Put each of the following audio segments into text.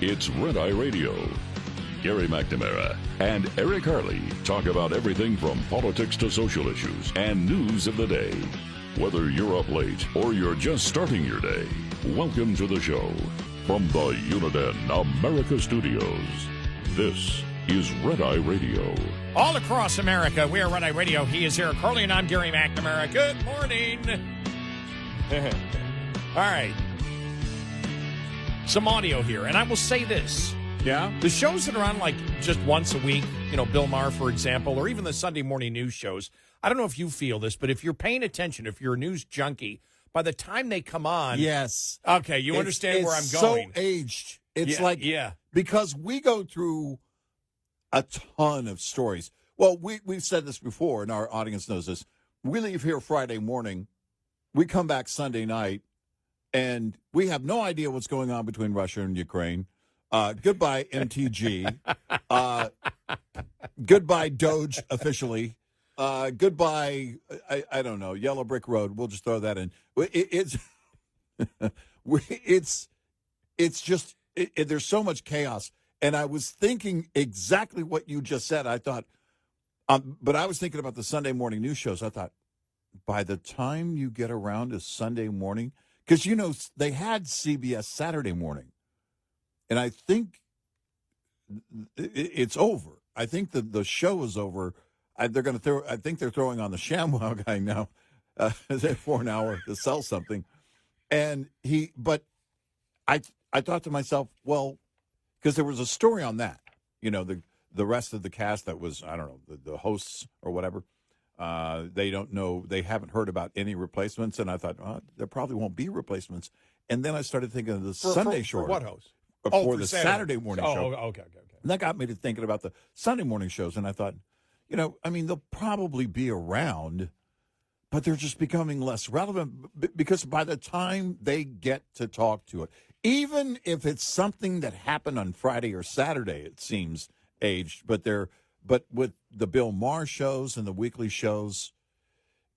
It's Red Eye Radio. Gary McNamara and Eric Harley talk about everything from politics to social issues and news of the day. Whether you're up late or you're just starting your day, welcome to the show. From the Uniden America Studios, this is Red Eye Radio. All across America, we are Red Eye Radio. He is Eric Harley, and I'm Gary McNamara. Good morning. All right. Some audio here, and I will say this. Yeah? The shows that are on like just once a week, you know, Bill Maher, for example, or even the Sunday morning news shows, I don't know if you feel this, but if you're paying attention, if you're a news junkie, by the time they come on... Yes. Okay, you understand where I'm going. It's so aged. It's yeah. Because we go through a ton of stories. Well, we've said this before, and our audience knows this. We leave here Friday morning. We come back Sunday night, and we have no idea what's going on between Russia and Ukraine. Goodbye, MTG. Goodbye, Doge, officially. Goodbye, I don't know, Yellow Brick Road. We'll just throw that in. It's just, there's so much chaos. And I was thinking exactly what you just said. I thought, but I was thinking about the Sunday morning news shows. I thought, by the time you get around to Sunday morning, because, you know, they had CBS Saturday morning. And I think it's over. I think the show is over. They're going to throw. I think they're throwing on the ShamWow guy now for an hour to sell something. And but I thought to myself, well, because there was a story on that. You know, the rest of the cast that was, I don't know, the hosts or whatever. They don't know. They haven't heard about any replacements. And I thought, there probably won't be replacements. And then I started thinking of the Sunday show. For what host? For the Saturday morning show. Oh, okay. And that got me to thinking about the Sunday morning shows. And I thought, you know, I mean, they'll probably be around, but they're just becoming less relevant because by the time they get to talk to it, even if it's something that happened on Friday or Saturday, it seems aged. But with the Bill Maher shows and the weekly shows,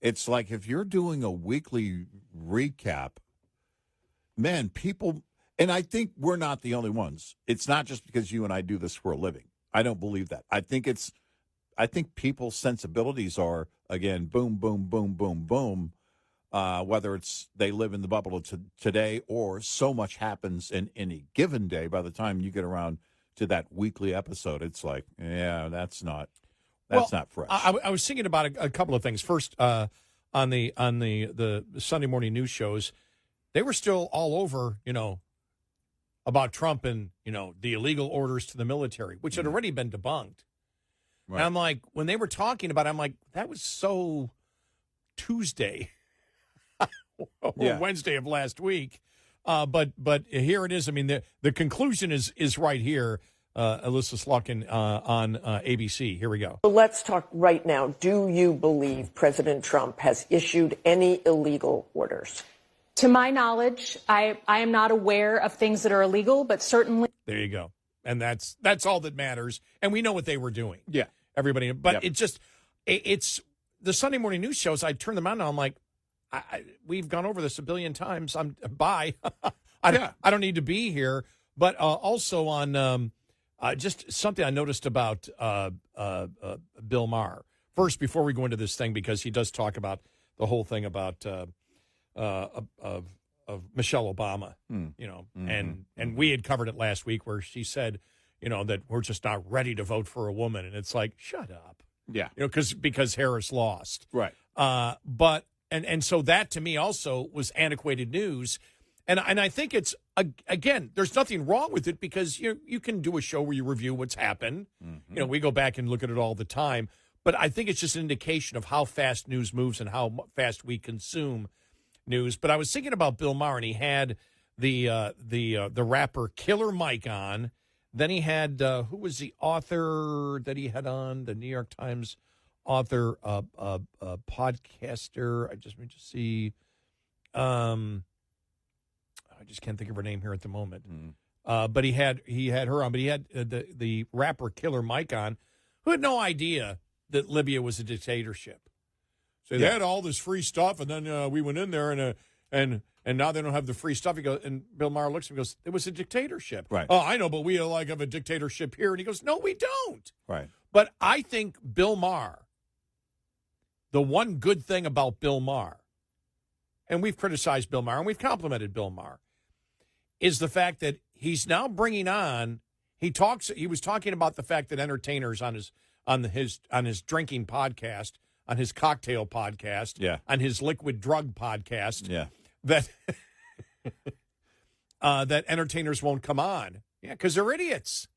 it's like if you're doing a weekly recap, man, people... And I think we're not the only ones. It's not just because you and I do this for a living. I don't believe that. I think people's sensibilities are, again, boom, boom, boom, boom, boom, whether it's they live in the bubble of today or so much happens in any given day. By the time you get around to that weekly episode, it's like, yeah, that's not fresh. I was thinking about a couple of things. First, on the Sunday morning news shows, they were still all over, you know, about Trump and, you know, the illegal orders to the military, which had already been debunked. Right. And I'm like, when they were talking about it, I'm like, that was so Tuesday or Wednesday of last week. But here it is. I mean, the conclusion is right here. Elissa Slotkin on ABC. Here we go. Let's talk right now. Do you believe President Trump has issued any illegal orders? To my knowledge, I am not aware of things that are illegal, but certainly. There you go. And that's all that matters. And we know what they were doing. Yeah. Everybody. But it's the Sunday morning news shows. I turn them on and I'm like, we've gone over this a billion times. Bye. I don't need to be here. But also on just something I noticed about Bill Maher. First, before we go into this thing, because he does talk about the whole thing about of Michelle Obama, you know, and we had covered it last week where she said, you know, that we're just not ready to vote for a woman, and it's like, shut up, yeah, you know, because Harris lost, right? But so that to me also was antiquated news, and I think it's again, there's nothing wrong with it because you can do a show where you review what's happened, you know, we go back and look at it all the time, but I think it's just an indication of how fast news moves and how fast we consume news. But I was thinking about Bill Maher, and he had the rapper Killer Mike on. Then he had who was the author that he had on, the New York Times author, podcaster. Let me just see. I just can't think of her name here at the moment. But he had her on. But he had the rapper Killer Mike on, who had no idea that Libya was a dictatorship. So they had all this free stuff, and then we went in there, and and now they don't have the free stuff. He goes, and Bill Maher looks at him and goes, it was a dictatorship. Right. Oh, I know, but we have a dictatorship here. And he goes, no, we don't. Right. But I think Bill Maher, the one good thing about Bill Maher, and we've criticized Bill Maher and we've complimented Bill Maher, is the fact that he's now bringing on. He was talking about the fact that entertainers on his drinking podcast, on his cocktail podcast, on his liquid drug podcast, that that entertainers won't come on, because they're idiots.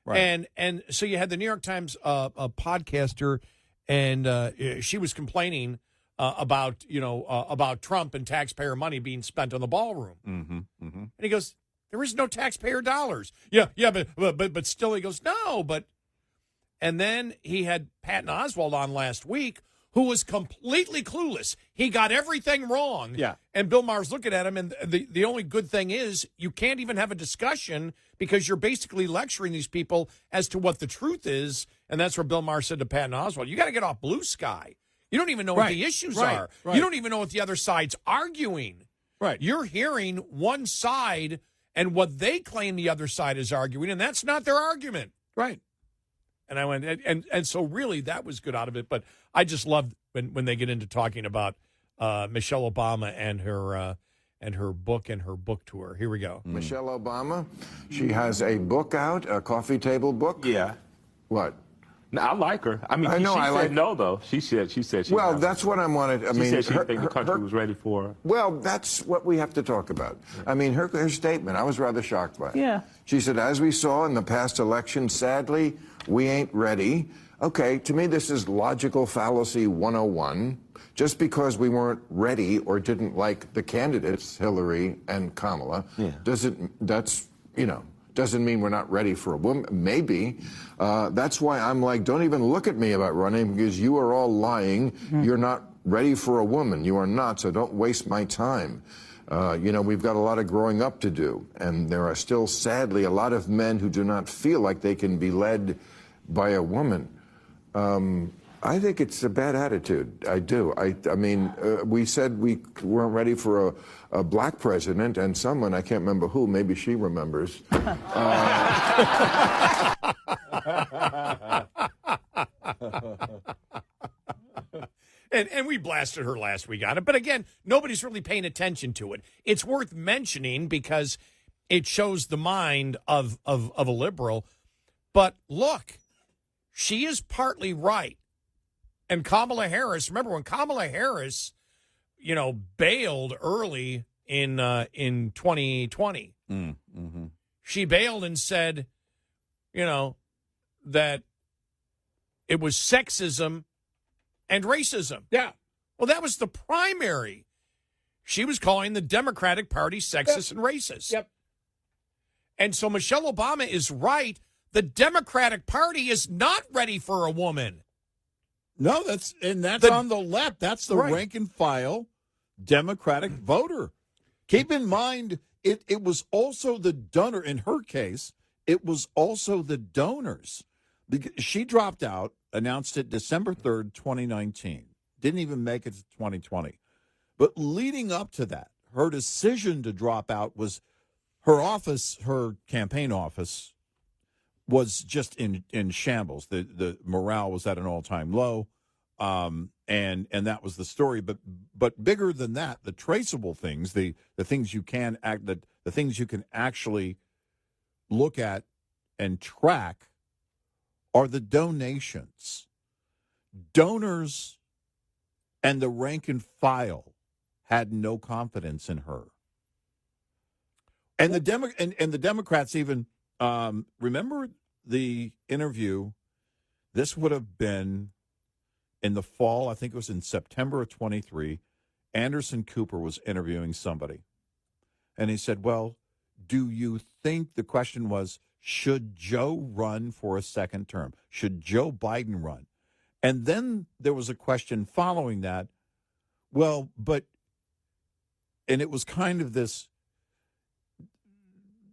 Right. And so you had the New York Times a podcaster, and she was complaining about Trump and taxpayer money being spent on the ballroom. Mm-hmm, mm-hmm. And he goes, there is no taxpayer dollars. Yeah, but still, he goes, no, but. And then he had Patton Oswalt on last week, who was completely clueless. He got everything wrong. Yeah. And Bill Maher's looking at him, and the only good thing is you can't even have a discussion because you're basically lecturing these people as to what the truth is. And that's where Bill Maher said to Patton Oswalt, you got to get off blue sky. You don't even know what the issues are. Right. You don't even know what the other side's arguing. Right. You're hearing one side and what they claim the other side is arguing, and that's not their argument. Right. And I went, and so really that was good out of it. But I just loved when they get into talking about Michelle Obama and her book and her book tour. Here we go. Michelle Obama, she has a book out, a coffee table book. Yeah. What? No, I like her. I mean, I know, she I said like no, though. She said she. Well, that's what I wanted. I mean, said she didn't think the country was ready for her. Well, that's what we have to talk about. I mean, her statement, I was rather shocked by it. Yeah. She said, as we saw in the past election, sadly, we ain't ready. Okay, to me, this is logical fallacy 101. Just because we weren't ready or didn't like the candidates, Hillary and Kamala, doesn't mean we're not ready for a woman. Maybe. That's why I'm like, don't even look at me about running, because you are all lying. You're not ready for a woman. You are not, so don't waste my time. We've got a lot of growing up to do, and there are still, sadly, a lot of men who do not feel like they can be led by a woman. I think it's a bad attitude. I do. I mean, we said we weren't ready for a black president, and someone, I can't remember who, maybe she remembers. And we blasted her last week on it. But again, nobody's really paying attention to it. It's worth mentioning because it shows the mind of a liberal. But look, she is partly right. And Kamala Harris, remember when Kamala Harris, bailed early in 2020. Mm-hmm. She bailed and said, that it was sexism and racism. Yeah. Well, that was the primary. She was calling the Democratic Party sexist and racist. Yep. And so Michelle Obama is right. The Democratic Party is not ready for a woman. No, that's on the left. That's the rank and file Democratic voter. Keep in mind, it was also the donor. In her case, it was also the donors. Because she dropped out, announced it December 3rd, 2019. Didn't even make it to 2020. But leading up to that, her decision to drop out was her campaign office, was just in shambles. The morale was at an all-time low, and that was the story. But bigger than that, the traceable things, the things you can the things you can actually look at and track are the donations. Donors and the rank and file had no confidence in her, and the Democrats even. Remember the interview? This would have been in the fall. I think it was in September of 23. Anderson Cooper was interviewing somebody. And he said, well, do you think, the question was, should Joe run for a second term? Should Joe Biden run? And then there was a question following that. Well, and it was kind of this,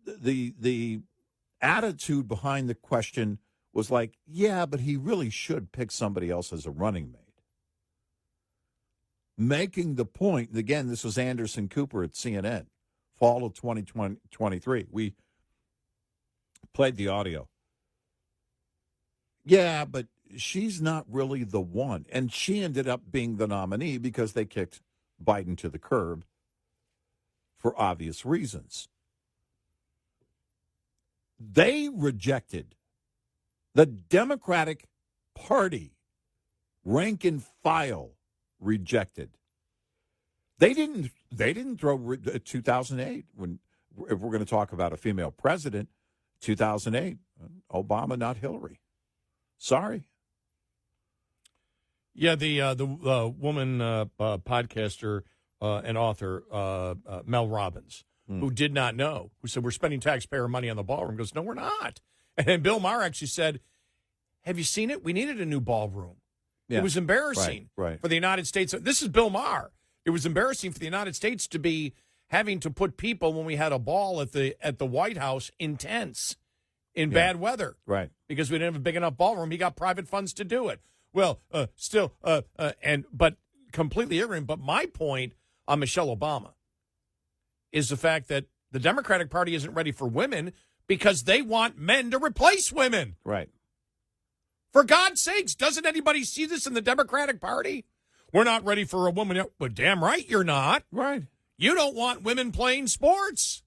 the attitude behind the question was like, yeah, but he really should pick somebody else as a running mate. making the point, and again, this was Anderson Cooper at CNN, fall of 2023. We played the audio. Yeah, but she's not really the one. And she ended up being the nominee because they kicked Biden to the curb for obvious reasons. They rejected the Democratic Party, rank and file rejected. They didn't throw 2008 when, if we're going to talk about a female president, 2008, Obama, not Hillary. Sorry. Yeah, the woman podcaster and author, Mel Robbins, who did not know, who said, we're spending taxpayer money on the ballroom, goes, no, we're not. And Bill Maher actually said, have you seen it? We needed a new ballroom. Yeah. It was embarrassing right. for the United States. This is Bill Maher. It was embarrassing for the United States to be having to put people, when we had a ball at the White House, in tents in bad weather. Right. Because we didn't have a big enough ballroom. He got private funds to do it. Well, but completely ignorant. But my point on Michelle Obama is the fact that the Democratic Party isn't ready for women because they want men to replace women. Right. For God's sakes, doesn't anybody see this in the Democratic Party? We're not ready for a woman. Well, damn right you're not. Right. You don't want women playing sports.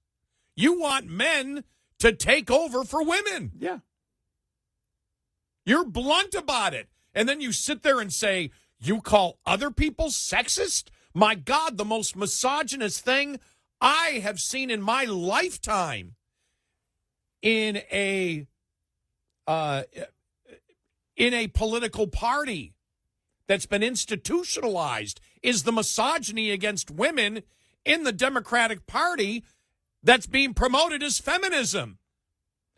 You want men to take over for women. Yeah. You're blunt about it. And then you sit there and say, you call other people sexist? My God, the most misogynist thing I have seen in my lifetime in a political party that's been institutionalized is the misogyny against women in the Democratic Party that's being promoted as feminism.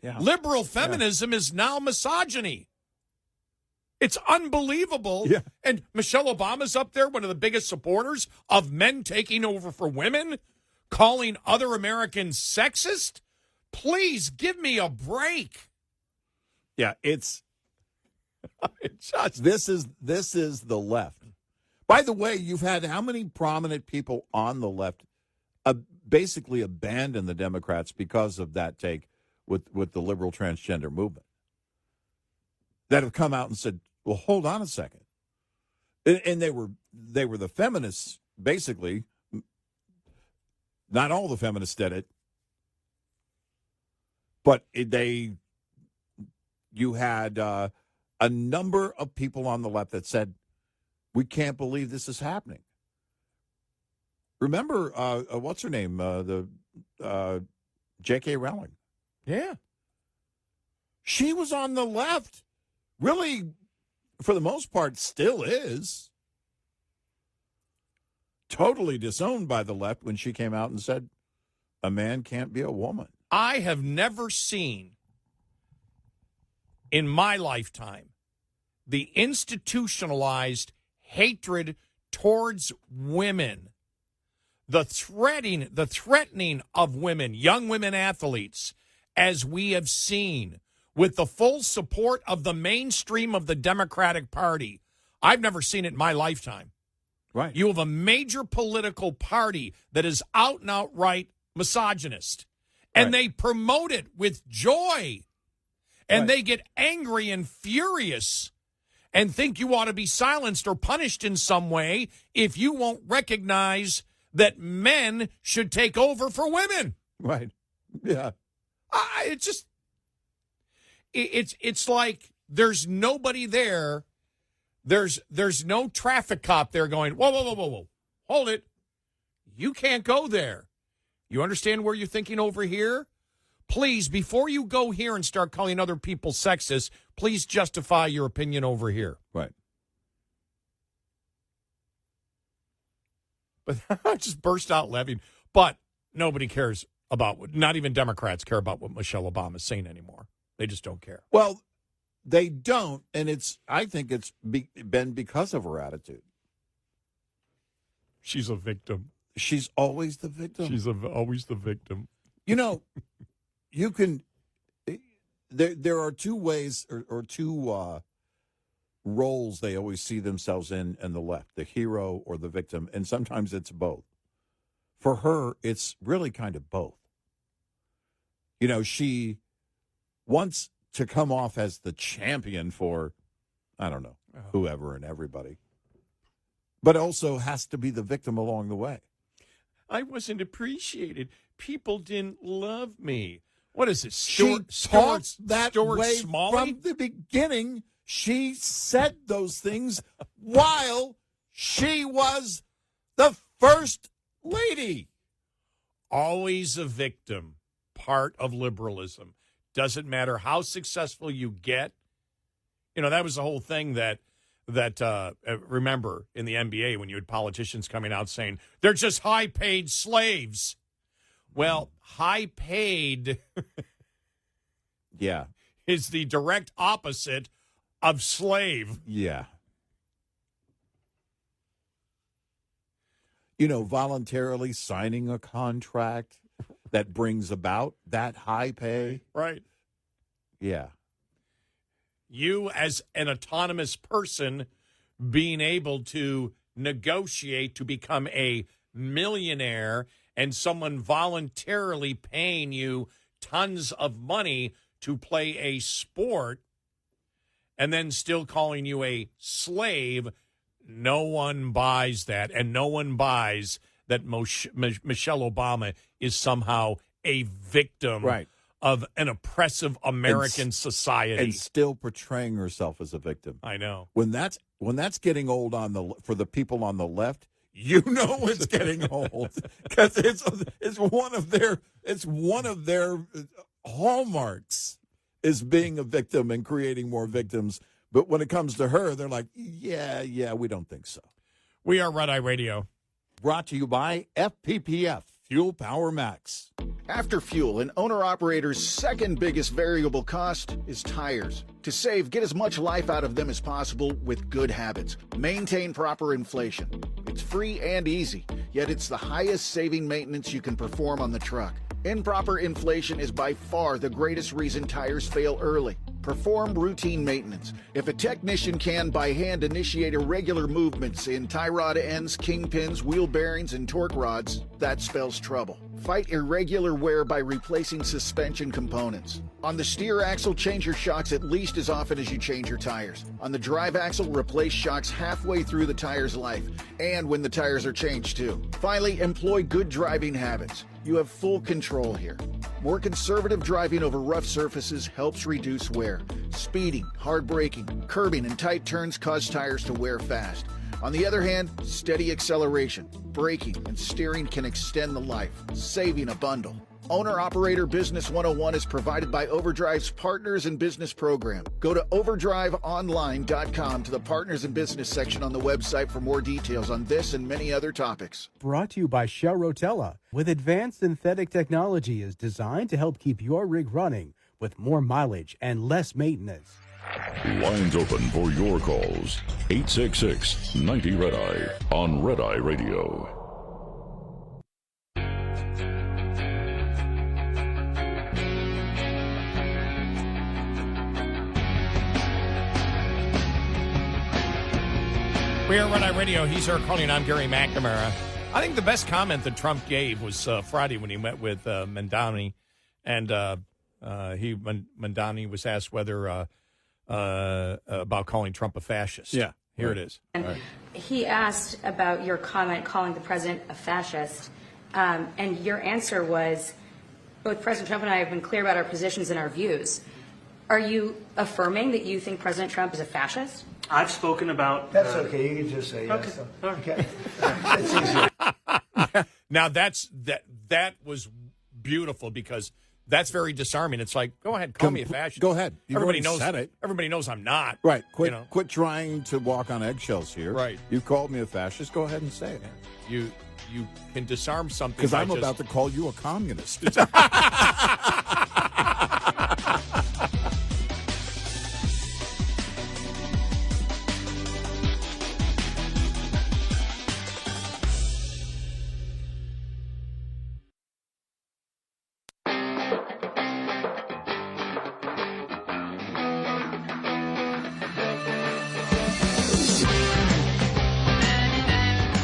Yeah. Liberal feminism is now misogyny. It's unbelievable. Yeah. And Michelle Obama's up there, one of the biggest supporters of men taking over for women, calling other Americans sexist. Please give me a break. Yeah, this is the left. By the way, you've had how many prominent people on the left basically abandon the Democrats because of that take with the liberal transgender movement, that have come out and said, well, hold on a second. And they were the feminists, basically. Not all the feminists did it, but you had a number of people on the left that said, we can't believe this is happening. Remember, what's her name? J.K. Rowling. Yeah. She was on the left. Really, for the most part, still is. Totally disowned by the left when she came out and said, a man can't be a woman. I have never seen in my lifetime the institutionalized hatred towards women, the threatening of women, young women athletes, as we have seen, with the full support of the mainstream of the Democratic Party. I've never seen it in my lifetime. Right. You have a major political party that is out and outright misogynist, and they promote it with joy, and they get angry and furious and think you ought to be silenced or punished in some way if you won't recognize that men should take over for women. Right. Yeah. It's like there's nobody there. There's no traffic cop there going, whoa. Hold it. You can't go there. You understand where you're thinking over here? Please, before you go here and start calling other people sexist, please justify your opinion over here. Right. But I just burst out laughing. But nobody cares about, not even Democrats care about what Michelle Obama's saying anymore. They just don't care. Well, they don't, and I think it's been because of her attitude. She's a victim. She's always the victim. She's always the victim. You know, you can. There are two ways or two roles they always see themselves in the left, the hero or the victim, and sometimes it's both. For her, it's really kind of both. You know, she wants to come off as the champion for, I don't know, whoever and everybody, but also has to be the victim along the way. I wasn't appreciated. People didn't love me. What is this? She Stuart way Smalley? from the beginning. She said those things while she was the first lady. Always a victim, part of liberalism. Doesn't matter how successful you get. You know, that was the whole thing that remember in the NBA when you had politicians coming out saying they're just high-paid slaves. Well, high-paid Yeah. is the direct opposite of slave. Yeah. You know, voluntarily signing a contract that brings about that high pay. Right. Yeah. You as an autonomous person being able to negotiate to become a millionaire and someone voluntarily paying you tons of money to play a sport and then still calling you a slave, no one buys that. And no one buys that Michelle Obama is somehow a victim Right. of an oppressive American society. And still portraying herself as a victim. I know. When that's getting old for the people on the left, you know it's getting old because it's one of their hallmarks is being a victim and creating more victims. But when it comes to her, they're like, yeah, we don't think so. We are Red Eye Radio. Brought to you by FPPF, Fuel Power Max. After fuel, an owner-operator's second biggest variable cost is tires. To save, get as much life out of them as possible with good habits. Maintain proper inflation. It's free and easy, yet it's the highest saving maintenance you can perform on the truck. Improper inflation is by far the greatest reason tires fail early. Perform routine maintenance. If a technician can by hand initiate irregular movements in tie rod ends, kingpins, wheel bearings, and torque rods, that spells trouble. Fight irregular wear by replacing suspension components. On the steer axle, change your shocks at least as often as you change your tires. On the drive axle, replace shocks halfway through the tire's life, and when the tires are changed too. Finally, employ good driving habits. You have full control here. More conservative driving over rough surfaces helps reduce wear. Speeding, hard braking, curbing, and tight turns cause tires to wear fast. On the other hand, steady acceleration, braking, and steering can extend the life, saving a bundle. Owner-Operator Business 101 is provided by Overdrive's Partners in Business program. Go to overdriveonline.com to the Partners in Business section on the website for more details on this and many other topics. Brought to you by Shell Rotella. With advanced synthetic technology is designed to help keep your rig running with more mileage and less maintenance. Lines open for your calls. 866-90-RED-EYE on Red Eye Radio. We are Red Eye Radio. He's our calling. I'm Gary McNamara. I think the best comment that Trump gave was Friday when he met with Mamdani, and Mamdani was asked whether about calling Trump a fascist. Yeah, here it is. And he asked about your comment calling the president a fascist, and your answer was, both President Trump and I have been clear about our positions and our views. Are you affirming that you think President Trump is a fascist? I've spoken about... That's okay. You can just say yes. Okay. It's easier. Now, that was beautiful because that's very disarming. It's like, go ahead, call me a fascist. Go ahead. Everybody knows said it. Everybody knows I'm not. Right. Quit, You know? quit trying to walk on eggshells here. Right. You called me a fascist. Go ahead and say it. You can disarm something Because I'm by about to call you a communist.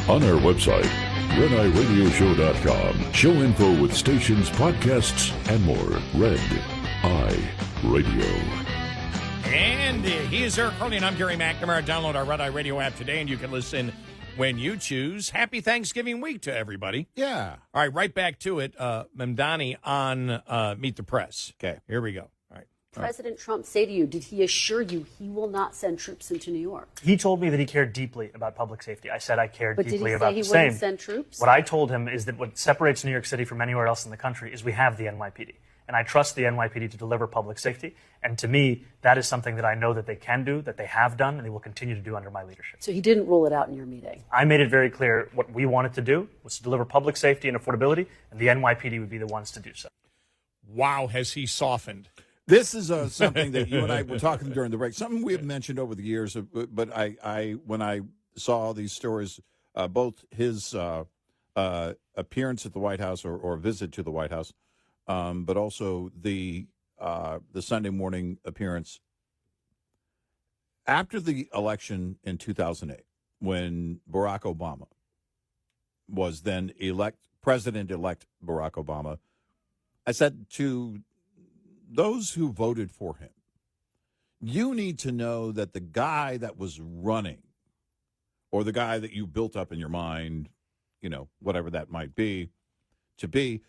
On our website, RedEyeRadioShow.com. Show info with stations, podcasts, and more. Red Eye Radio. And he is Eric Harley, and I'm Gary McNamara. Download our Red Eye Radio app today, and you can listen when you choose. Happy Thanksgiving week to everybody. Yeah. All right, right back to it. Mamdani on Meet the Press. Okay. Here we go. All right. President Trump say to you, did he assure you he will not send troops into New York? He told me that he cared deeply about public safety. I said I cared deeply about the same. But did he say he wouldn't send troops? What I told him is that what separates New York City from anywhere else in the country is we have the NYPD. And I trust the NYPD to deliver public safety. And to me, that is something that I know that they can do, that they have done, and they will continue to do under my leadership. So he didn't rule it out in your meeting? I made it very clear what we wanted to do was to deliver public safety and affordability, and the NYPD would be the ones to do so. Wow, has he softened? This is something that you and I were talking during the break. Something we have mentioned over the years, but I when I saw all these stories, both his appearance at the White House or visit to the White House, but also the Sunday morning appearance after the election in 2008, when Barack Obama was then President-elect Barack Obama. I said to those who voted for him, you need to know that the guy that was running, or the guy that you built up in your mind, whatever that might be, to be,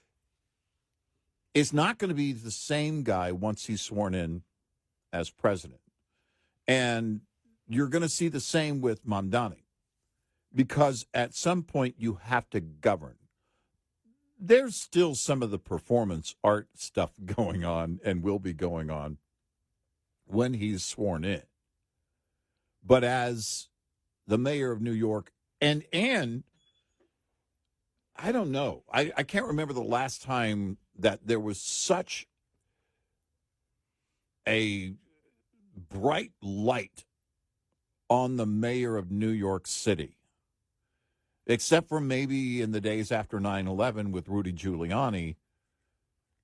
is not going to be the same guy once he's sworn in as president. And you're going to see the same with Mamdani, because at some point you have to govern. There's still some of the performance art stuff going on and will be going on when he's sworn in. But as the mayor of New York, and I don't know, I can't remember the last time that there was such a bright light on the mayor of New York City, except for maybe in the days after 9/11 with Rudy Giuliani.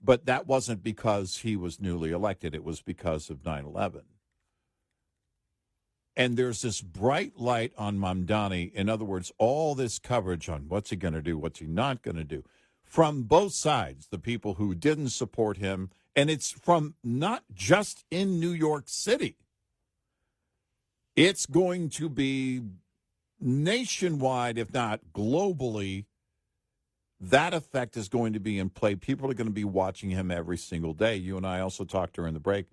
But that wasn't because he was newly elected. It was because of 9/11. And there's this bright light on Mamdani. In other words, all this coverage on what's he going to do, what's he not going to do, from both sides, the people who didn't support him. And it's from not just in New York City. It's going to be nationwide, if not globally. That effect is going to be in play. People are going to be watching him every single day. You and I also talked during the break.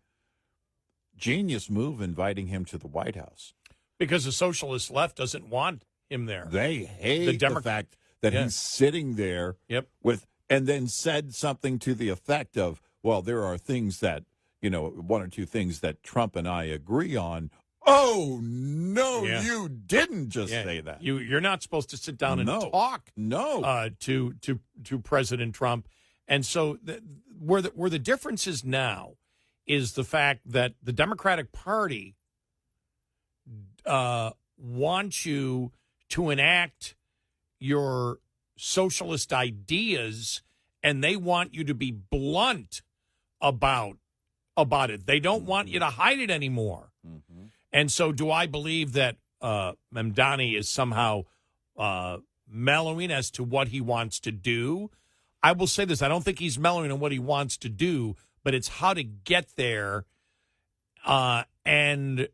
Genius move inviting him to the White House. Because the socialist left doesn't want him there. They hate the fact that he's sitting there with, and then said something to the effect of, well, there are things that, one or two things that Trump and I agree on. Oh, no, you didn't just say that. You're not supposed to sit down and talk to President Trump. And so where the difference is now is the fact that the Democratic Party wants you to enact your socialist ideas, and they want you to be blunt about it. They don't want you to hide it anymore. Mm-hmm. And so do I believe that Mamdani is somehow mellowing as to what he wants to do? I will say this. I don't think he's mellowing on what he wants to do, but it's how to get there and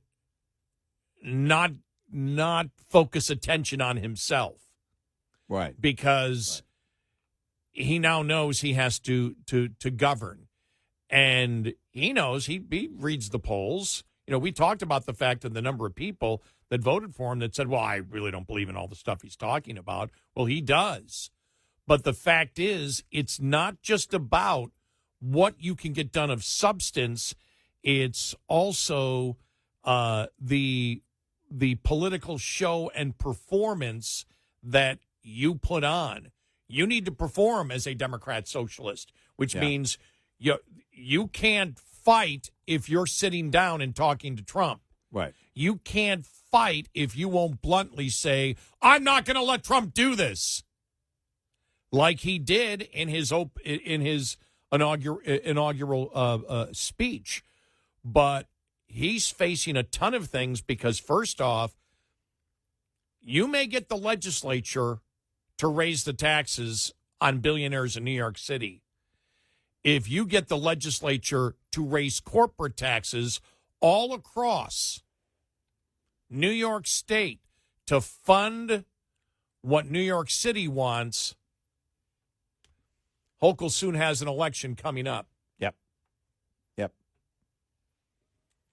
not focus attention on himself. Right. Because he now knows he has to govern. And he knows, he reads the polls. We talked about the fact that the number of people that voted for him that said, well, I really don't believe in all the stuff he's talking about. Well, he does. But the fact is, it's not just about what you can get done of substance. It's also the political show and performance that you put on. You need to perform as a Democrat socialist, which means you can't fight if you're sitting down and talking to Trump. Right. You can't fight if you won't bluntly say, I'm not going to let Trump do this. Like he did in his inaugural speech. But he's facing a ton of things because, first off, You may get the legislature to raise the taxes on billionaires in New York City. If you get the legislature to raise corporate taxes all across New York State to fund what New York City wants, Hochul soon has an election coming up. Yep.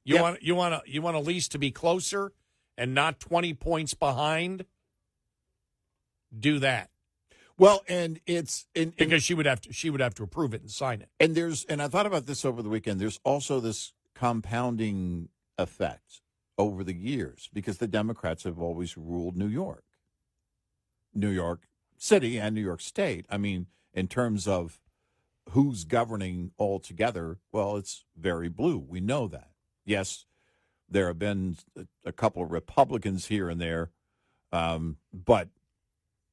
You want Elise to be closer and not 20 points behind? Do that. Well, and it's because she would have to approve it and sign it. And I thought about this over the weekend. There's also this compounding effect over the years because the Democrats have always ruled New York City and New York State. I mean, in terms of who's governing altogether, well, it's very blue. We know that. Yes, there have been a couple of Republicans here and there, but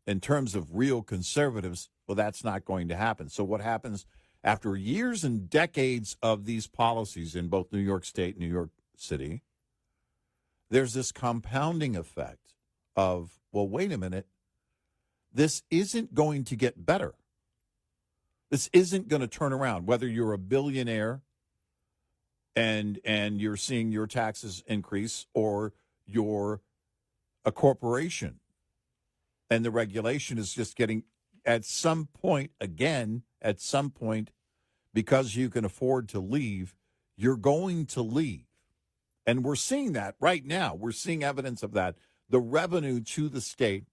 in terms of real conservatives, well, that's not going to happen. So what happens after years and decades of these policies in both New York State and New York City, there's this compounding effect of, well, wait a minute, this isn't going to get better. This isn't going to turn around, whether you're a billionaire and you're seeing your taxes increase or you're a corporation. And the regulation is just getting, at some point, because you can afford to leave, you're going to leave. And we're seeing that right now. We're seeing evidence of that. The revenue to the state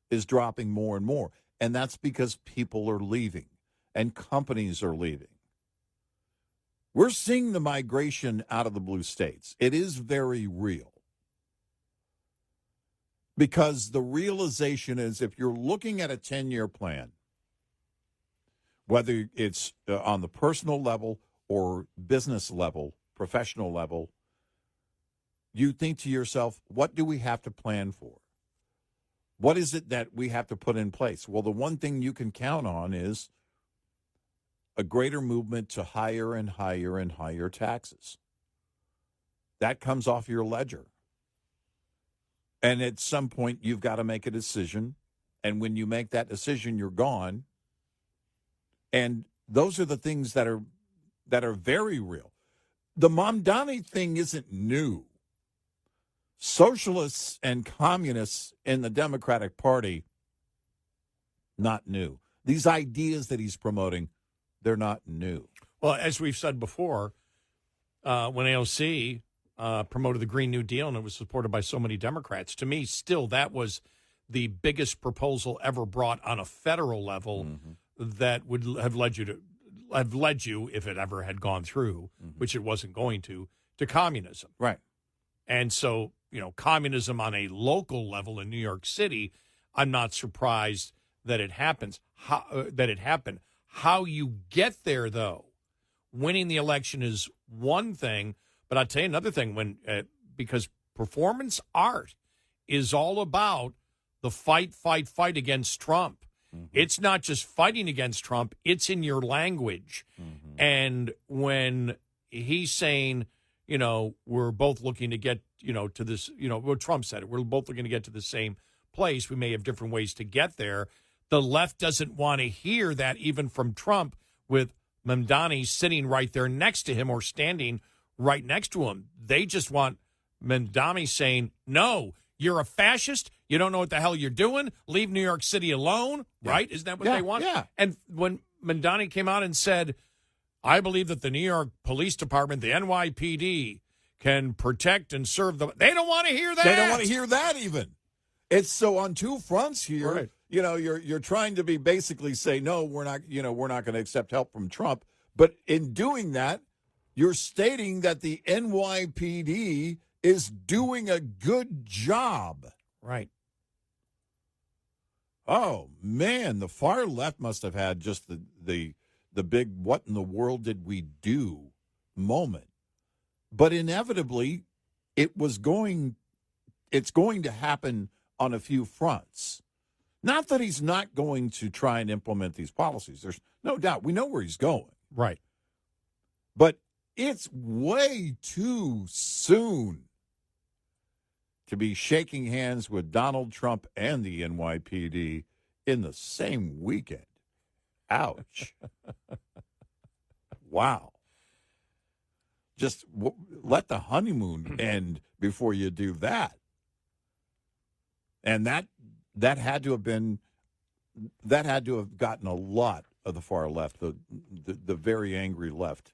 is dropping more and more. And that's because people are leaving and companies are leaving. We're seeing the migration out of the blue states. It is very real. Because the realization is if you're looking at a 10-year plan, whether it's on the personal level or business level, professional level, you think to yourself, what do we have to plan for? What is it that we have to put in place? Well, the one thing you can count on is a greater movement to higher and higher and higher taxes. That comes off your ledger. And at some point, you've got to make a decision. And when you make that decision, you're gone. And those are the things that are very real. The Mamdani thing isn't new. Socialists and communists in the Democratic Party, not new. These ideas that he's promoting, they're not new. Well, as we've said before, when AOC promoted the Green New Deal and it was supported by so many Democrats, to me, still, that was the biggest proposal ever brought on a federal level that would have led you, if it ever had gone through, which it wasn't going to communism. Right. And so, communism on a local level in New York City, I'm not surprised that it happens. How you get there, though, winning the election is one thing, but I'll tell you another thing, because performance art is all about the fight against Trump. It's not just fighting against Trump, it's in your language. And when he's saying, we're both looking to get, to this, what Trump said it, we're both looking to get to the same place. We may have different ways to get there. The left doesn't want to hear that even from Trump, with Mamdani sitting right there next to him or standing right next to him. They just want Mamdani saying, no, you're a fascist. You don't know what the hell you're doing. Leave New York City alone, right? Isn't that what they want? Yeah. And when Mamdani came out and said, I believe that the New York Police Department, the NYPD, can protect and serve the... They don't want to hear that. They don't want to hear that even. It's so on two fronts here. Right. You're trying to be basically say, no, we're not going to accept help from Trump. But in doing that, you're stating that the NYPD is doing a good job. Right. Oh, man, the far left must have had just the big what in the world did we do moment. But inevitably, it's going to happen on a few fronts. Not that he's not going to try and implement these policies. There's no doubt. We know where he's going. Right. But it's way too soon to be shaking hands with Donald Trump and the NYPD in the same weekend. Ouch. Wow. Just let the honeymoon end before you do that. And that had to have gotten a lot of the far left, the very angry left.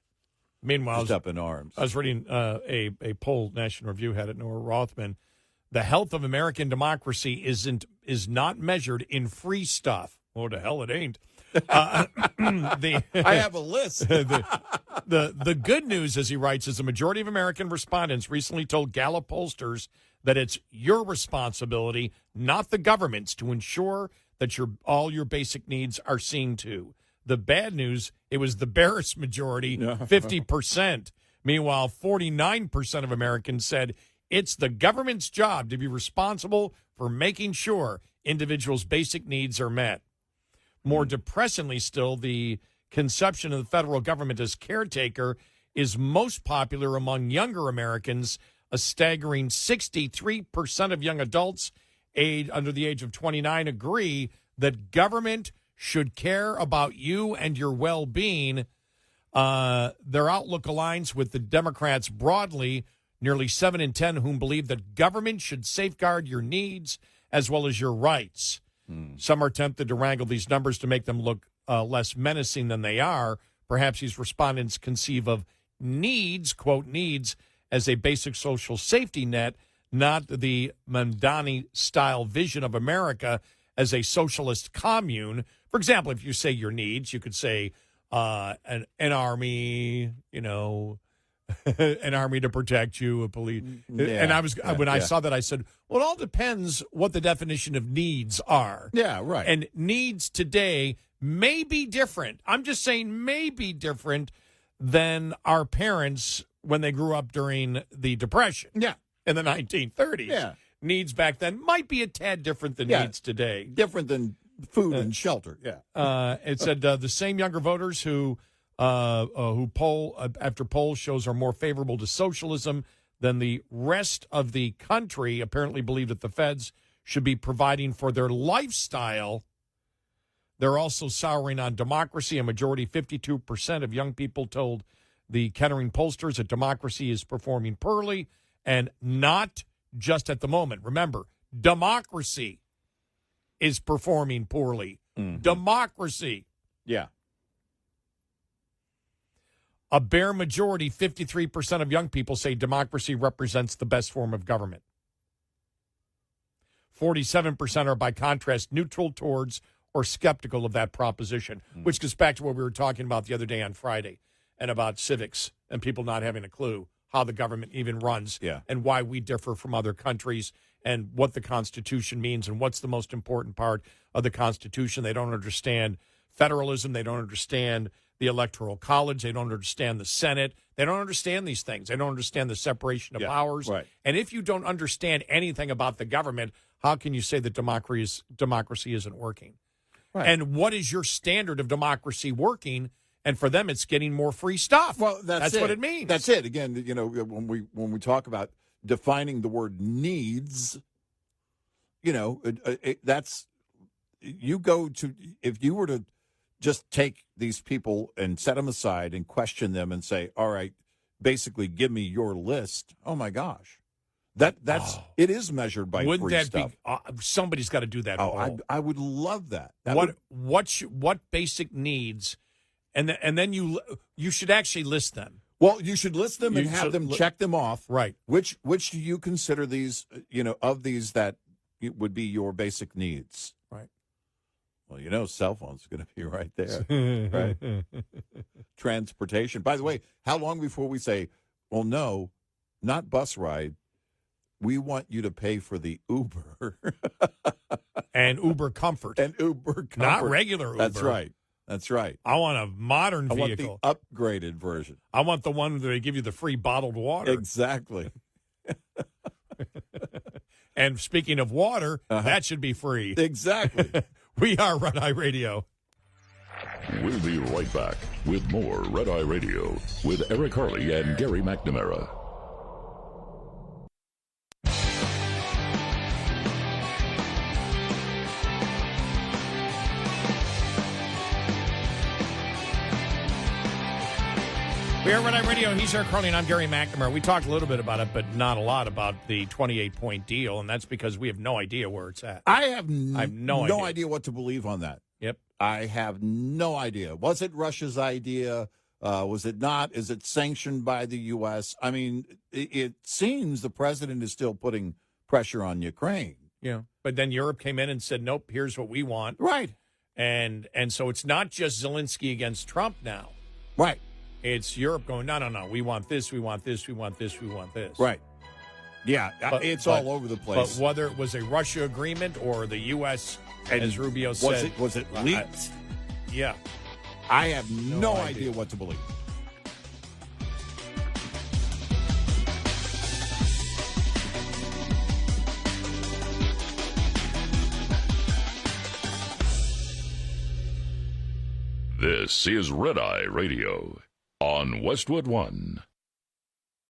Meanwhile, just up in arms. I was reading a poll National Review had at Noah Rothman. The health of American democracy is not measured in free stuff. Oh, the hell it ain't. I have a list. The good news, as he writes, is the majority of American respondents recently told Gallup pollsters that it's your responsibility, not the government's, to ensure that all your basic needs are seen to. The bad news, it was the barest majority, 50%. Meanwhile, 49% of Americans said it's the government's job to be responsible for making sure individuals' basic needs are met. More depressingly still, the conception of the federal government as caretaker is most popular among younger Americans. A staggering 63% of young adults under the age of 29 agree that government should care about you and your well-being. Their outlook aligns with the Democrats broadly, nearly 7 in 10 whom believe that government should safeguard your needs as well as your rights. Some are tempted to wrangle these numbers to make them look less menacing than they are. Perhaps these respondents conceive of needs, quote, needs, as a basic social safety net, not the Mamdani-style vision of America as a socialist commune. For example, if you say your needs, you could say an army, an army to protect you, a police. And I saw that, I said, well, it all depends what the definition of needs are. Yeah, right. And needs today may be different. I'm just saying may be different than our parents when they grew up during the Depression. Yeah. In the 1930s. Yeah. Needs back then might be a tad different than needs today. Different than food and shelter. Yeah. It said the same younger voters who poll after polls shows are more favorable to socialism than the rest of the country apparently believe that the feds should be providing for their lifestyle. They're also souring on democracy. A majority, 52% of young people told the Kettering pollsters that democracy is performing poorly, and not just at the moment. Remember, democracy is performing poorly. Mm-hmm. Democracy. Yeah. A bare majority, 53% of young people say democracy represents the best form of government. 47% are, by contrast, neutral towards or skeptical of that proposition, which goes back to what we were talking about the other day on Friday and about civics and people not having a clue how the government even runs and why we differ from other countries and what the Constitution means and what's the most important part of the Constitution. They don't understand federalism. They don't understand the Electoral College. They don't understand the Senate. They don't understand these things. They don't understand the separation of powers. Right. And if you don't understand anything about the government, how can you say that democracy isn't working? Right. And what is your standard of democracy working? And for them, it's getting more free stuff. Well, that's what it means. That's it. Again, when we talk about defining the word needs, that's you go to, if you were to just take these people and set them aside and question them and say, all right, basically give me your list. Oh my gosh. It is measured by Wouldn't free that stuff. Be, somebody's got to do that. I would love that. What basic needs, and then you should actually list them. Well, you should list them and have them check them off. Right. Which do you consider these, of these that would be your basic needs? Right. Well, cell phone's going to be right there. Right. Transportation. By the way, how long before we say, well, no, not bus ride. We want you to pay for the Uber. And Uber Comfort. Not regular Uber. That's right. I want a modern vehicle. I want the upgraded version. I want the one where they give you the free bottled water. Exactly. And speaking of water, that should be free. Exactly. We are Red Eye Radio. We'll be right back with more Red Eye Radio with Eric Harley and Gary McNamara. We are Red Eye Radio. He's Eric Harley, and I'm Gary McNamara. We talked a little bit about it, but not a lot about the 28-point deal, and that's because we have no idea where it's at. I have no idea what to believe on that. Yep. I have no idea. Was it Russia's idea? Was it not? Is it sanctioned by the U.S.? I mean, it seems the president is still putting pressure on Ukraine. Yeah. But then Europe came in and said, nope, here's what we want. Right. And so it's not just Zelensky against Trump now. Right. It's Europe going, no, we want this, we want this, we want this, we want this. Right. Yeah, it's all over the place. But whether it was a Russia agreement or the U.S., as Rubio said. Was it leaked? Yeah. I have no idea what to believe. This is Red Eye Radio on Westwood One.